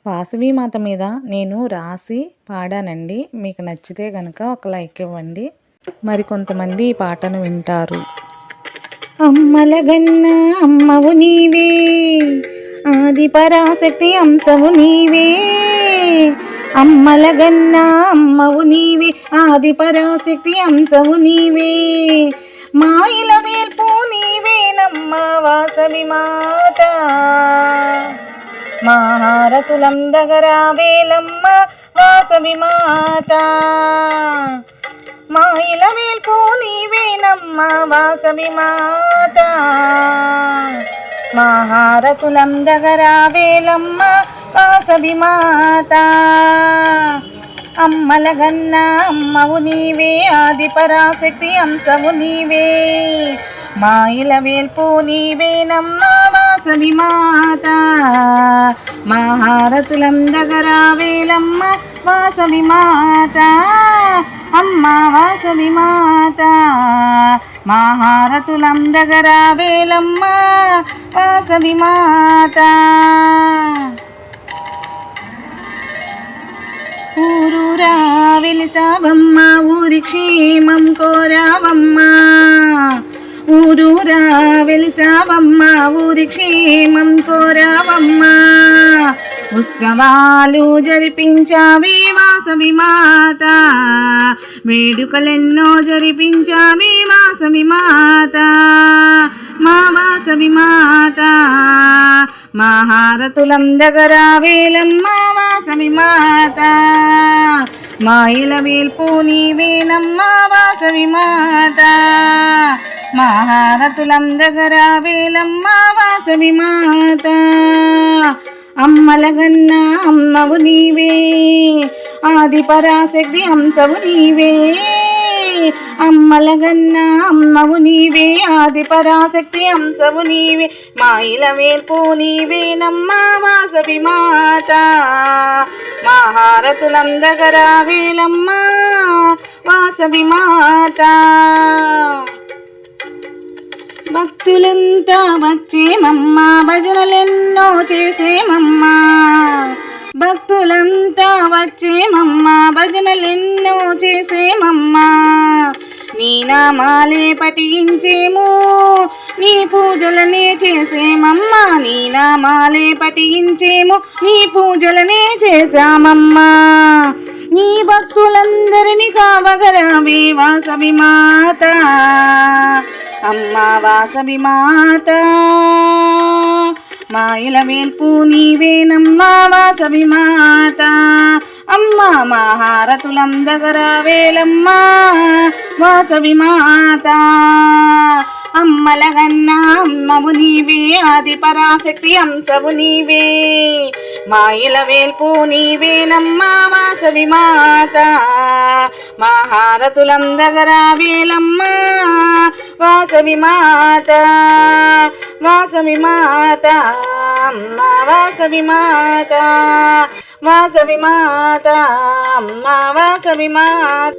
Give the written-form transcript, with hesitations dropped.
వాసవి మాత మీద నేను రాసి పాడానండి. మీకు నచ్చితే గనక ఒక లైక్ ఇవ్వండి. మరి కొంతమంది ఈ పాటను వింటారు. అమ్మలగన్న అమ్మవు నీవే, ఆది పరాశక్తి అంశవు నీవే. అమ్మలగన్న అమ్మవు నీవే, ఆది పరాశక్తి అంశవు నీవే. మాయిల వేల్పు నీవేనమ్మ వాసవి మాత. మహారతులందగరావేలమ్మ వాసవి మాత. మాయిల వేల్పు నీవేనమ్మ వాసవి మాత. మహారతులందగరావేలమ్మ వాసవి మాత. అమ్మలగన్న అమ్మవు నీవే, ఆది పరాశక్తి అంశవు నీవే. మాయిల వేల్పు నీవేనమ్మ వాసవి మాత. మహారతులందగరావేలమ్మ వాసవి మాత. అమ్మ వాసవి మాత. మహారతులందగరావేలమ్మ వాసవి మాత. ఊరూరా వెలిసావమ్మ, ఊరి క్షేమం కోరావమ్మ. ఊరూరా వెలిసావమ్మ, ఊరి క్షేమం కోరావమ్మ. ఉత్సవాలు జరిపించావి వాసవి మాత. వేడుకలెన్నో జరిపించావి వాసవి మాత. మా వాసవి మాత. మహారతులందగరావేలమ్మ వాసవి మాత. మాయిల వేల్పు నీవేనమ్మ వాసవి మాత. మహారతులందగరావేలమ్మ వాసవి మాత. అమ్మలగన్న అమ్మవు నీవే, ఆది పరాశక్తి అంశవు నీవే. అమ్మలగన్న అమ్మవు నీవే, ఆది పరాశక్తి అంశవు నీవే. మాయిల వేల్పు నీవేనమ్మ వాసవి మాత. మహారతులందగరావేలమ్మ వాసవి మాత. భక్తులంతా వచ్చేమమ్మ, భజనలెన్నో చేసేమమ్మ. భక్తులంతా వచ్చేమమ్మ, భజనలెన్నో చేసేమమ్మ. నీ నామాలే పఠించేము, నీ పూజలనే చేసేమమ్మ. నీ నామాలే పఠించేము, నీ పూజలనే చేశామమ్మా. నీ భక్తులందరినీ కావగరావే వాసవి మాత. అమ్మ వాసవి మాత. మాయిల వేల్పు నీవేనమ్మ వాసవి మాత. అమ్మ మహారతులందగరావేలమ్మ వాసవి మాత. అమ్మలగన్న అమ్మవు నీవే, ఆది పరాశక్తి అంశవు నీవే. మాయిల వేల్పు నీవేనమ్మ వాసవి మాత. మహారతులందగరావేలమ్మ వాసవి మాత. వాసవి మాత. అమ్మ వాసవి మాత. వాసవి మాత. అమ్మ వాసవి మాత.